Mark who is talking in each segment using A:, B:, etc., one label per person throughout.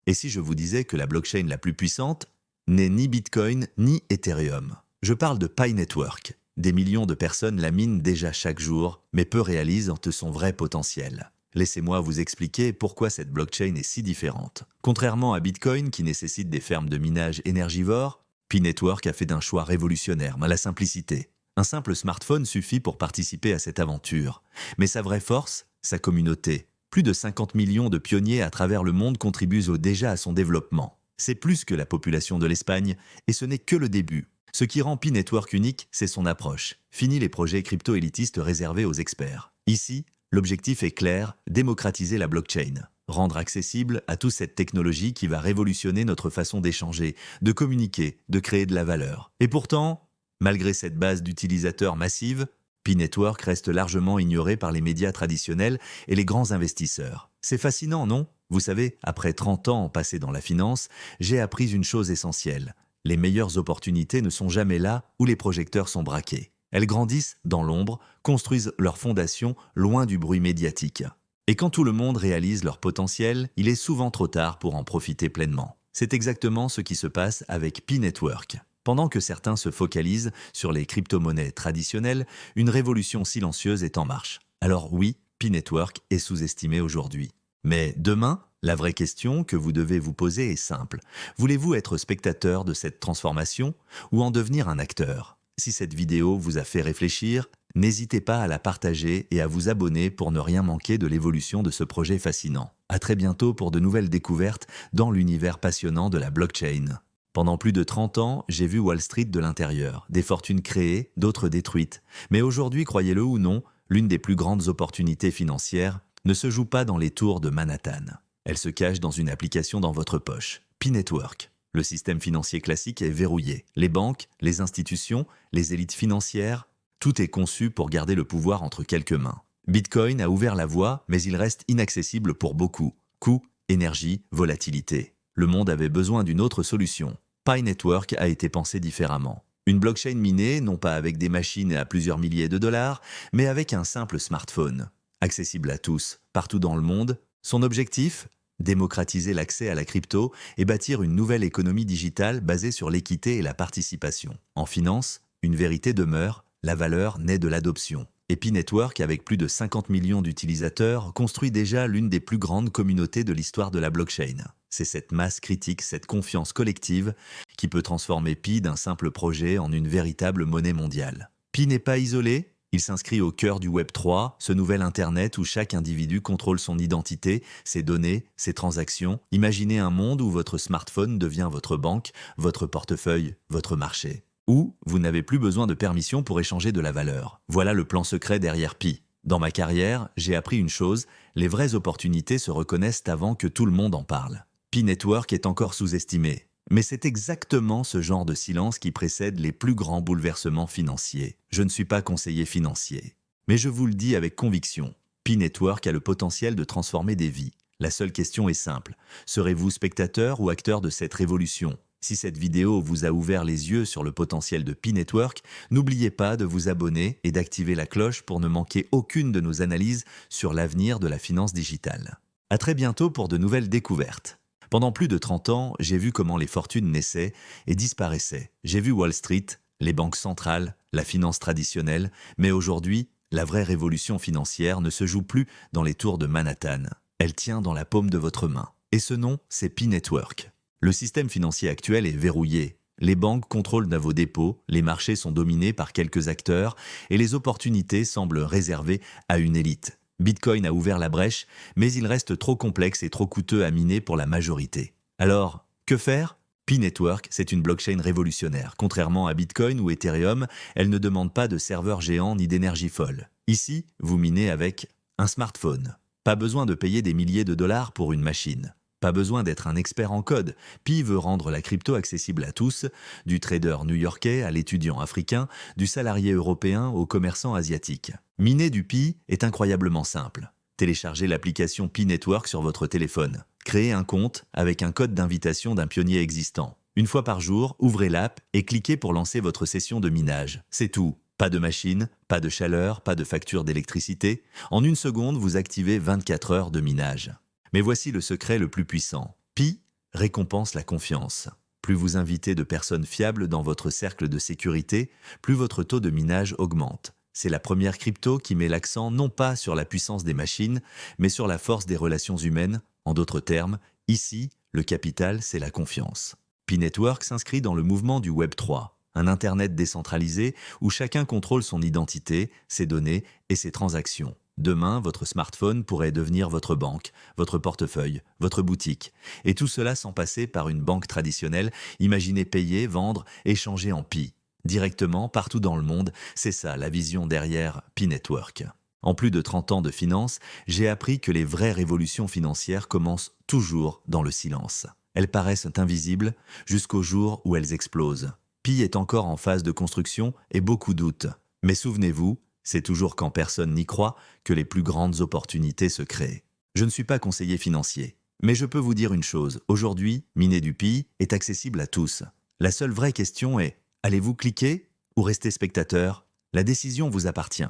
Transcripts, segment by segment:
A: Et si je vous disais que la blockchain la plus puissante n'est ni Bitcoin ni Ethereum? Je parle de Pi Network. Des millions de personnes la minent déjà chaque jour, mais peu réalisent de son vrai potentiel. Laissez-moi vous expliquer pourquoi cette blockchain est si différente. Contrairement à Bitcoin qui nécessite des fermes de minage énergivores, Pi Network a fait d'un choix révolutionnaire, la simplicité. Un simple smartphone suffit pour participer à cette aventure. Mais sa vraie force, sa communauté. Plus de 50 millions de pionniers à travers le monde contribuent déjà à son développement. C'est plus que la population de l'Espagne, et ce n'est que le début. Ce qui rend Pi Network unique, c'est son approche. Fini les projets crypto-élitistes réservés aux experts. Ici, l'objectif est clair, démocratiser la blockchain. Rendre accessible à tous cette technologie qui va révolutionner notre façon d'échanger, de communiquer, de créer de la valeur. Et pourtant, malgré cette base d'utilisateurs massive, Pi Network reste largement ignoré par les médias traditionnels et les grands investisseurs. C'est fascinant, non? Vous savez, après 30 ans passés dans la finance, j'ai appris une chose essentielle. Les meilleures opportunités ne sont jamais là où les projecteurs sont braqués. Elles grandissent dans l'ombre, construisent leur fondation loin du bruit médiatique. Et quand tout le monde réalise leur potentiel, il est souvent trop tard pour en profiter pleinement. C'est exactement ce qui se passe avec Pi Network. Pendant que certains se focalisent sur les crypto-monnaies traditionnelles, une révolution silencieuse est en marche. Alors oui, Pi Network est sous-estimé aujourd'hui. Mais demain, la vraie question que vous devez vous poser est simple. Voulez-vous être spectateur de cette transformation ou en devenir un acteur? Si cette vidéo vous a fait réfléchir, n'hésitez pas à la partager et à vous abonner pour ne rien manquer de l'évolution de ce projet fascinant. À très bientôt pour de nouvelles découvertes dans l'univers passionnant de la blockchain. Pendant plus de 30 ans, j'ai vu Wall Street de l'intérieur, des fortunes créées, d'autres détruites. Mais aujourd'hui, croyez-le ou non, l'une des plus grandes opportunités financières ne se joue pas dans les tours de Manhattan. Elle se cache dans une application dans votre poche, Pi Network. Le système financier classique est verrouillé. Les banques, les institutions, les élites financières, tout est conçu pour garder le pouvoir entre quelques mains. Bitcoin a ouvert la voie, mais il reste inaccessible pour beaucoup. Coûts, énergie, volatilité. Le monde avait besoin d'une autre solution. Pi Network a été pensé différemment. Une blockchain minée, non pas avec des machines à plusieurs milliers de dollars, mais avec un simple smartphone. Accessible à tous, partout dans le monde. Son objectif? Démocratiser l'accès à la crypto et bâtir une nouvelle économie digitale basée sur l'équité et la participation. En finance, une vérité demeure, la valeur naît de l'adoption. Et Pi Network, avec plus de 50 millions d'utilisateurs, construit déjà l'une des plus grandes communautés de l'histoire de la blockchain. C'est cette masse critique, cette confiance collective qui peut transformer Pi d'un simple projet en une véritable monnaie mondiale. Pi n'est pas isolé. Il s'inscrit au cœur du Web 3, ce nouvel Internet où chaque individu contrôle son identité, ses données, ses transactions. Imaginez un monde où votre smartphone devient votre banque, votre portefeuille, votre marché. Où vous n'avez plus besoin de permission pour échanger de la valeur. Voilà le plan secret derrière Pi. Dans ma carrière, j'ai appris une chose, les vraies opportunités se reconnaissent avant que tout le monde en parle. Pi Network est encore sous-estimé. Mais c'est exactement ce genre de silence qui précède les plus grands bouleversements financiers. Je ne suis pas conseiller financier. Mais je vous le dis avec conviction, Pi Network a le potentiel de transformer des vies. La seule question est simple. Serez-vous spectateur ou acteur de cette révolution? Si cette vidéo vous a ouvert les yeux sur le potentiel de Pi Network, n'oubliez pas de vous abonner et d'activer la cloche pour ne manquer aucune de nos analyses sur l'avenir de la finance digitale. À très bientôt pour de nouvelles découvertes. Pendant plus de 30 ans, j'ai vu comment les fortunes naissaient et disparaissaient. J'ai vu Wall Street, les banques centrales, la finance traditionnelle, mais aujourd'hui, la vraie révolution financière ne se joue plus dans les tours de Manhattan. Elle tient dans la paume de votre main. Et ce nom, c'est Pi Network. Le système financier actuel est verrouillé. Les banques contrôlent vos dépôts, les marchés sont dominés par quelques acteurs et les opportunités semblent réservées à une élite. Bitcoin a ouvert la brèche, mais il reste trop complexe et trop coûteux à miner pour la majorité. Alors, que faire? Pi Network, c'est une blockchain révolutionnaire. Contrairement à Bitcoin ou Ethereum, elle ne demande pas de serveurs géants ni d'énergie folle. Ici, vous minez avec un smartphone. Pas besoin de payer des milliers de dollars pour une machine. Pas besoin d'être un expert en code. Pi veut rendre la crypto accessible à tous, du trader new-yorkais à l'étudiant africain, du salarié européen au commerçant asiatique. Miner du Pi est incroyablement simple. Téléchargez l'application Pi Network sur votre téléphone. Créez un compte avec un code d'invitation d'un pionnier existant. Une fois par jour, ouvrez l'app et cliquez pour lancer votre session de minage. C'est tout. Pas de machine, pas de chaleur, pas de facture d'électricité. En une seconde, vous activez 24 heures de minage. Mais voici le secret le plus puissant. Pi récompense la confiance. Plus vous invitez de personnes fiables dans votre cercle de sécurité, plus votre taux de minage augmente. C'est la première crypto qui met l'accent non pas sur la puissance des machines, mais sur la force des relations humaines. En d'autres termes, ici, le capital, c'est la confiance. P-Network s'inscrit dans le mouvement du Web3, un Internet décentralisé où chacun contrôle son identité, ses données et ses transactions. Demain, votre smartphone pourrait devenir votre banque, votre portefeuille, votre boutique. Et tout cela sans passer par une banque traditionnelle. Imaginez payer, vendre, échanger en Pi. Directement, partout dans le monde, c'est ça la vision derrière P-Network. En plus de 30 ans de finance, j'ai appris que les vraies révolutions financières commencent toujours dans le silence. Elles paraissent invisibles jusqu'au jour où elles explosent. Pi est encore en phase de construction et beaucoup doutent. Mais souvenez-vous, c'est toujours quand personne n'y croit que les plus grandes opportunités se créent. Je ne suis pas conseiller financier, mais je peux vous dire une chose. Aujourd'hui, miner du Pi est accessible à tous. La seule vraie question est, allez-vous cliquer ou rester spectateur? La décision vous appartient.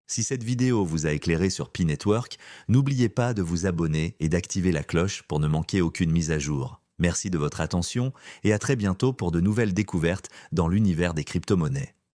A: Si cette vidéo vous a éclairé sur P-Network, n'oubliez pas de vous abonner et d'activer la cloche pour ne manquer aucune mise à jour. Merci de votre attention et à très bientôt pour de nouvelles découvertes dans l'univers des crypto-monnaies.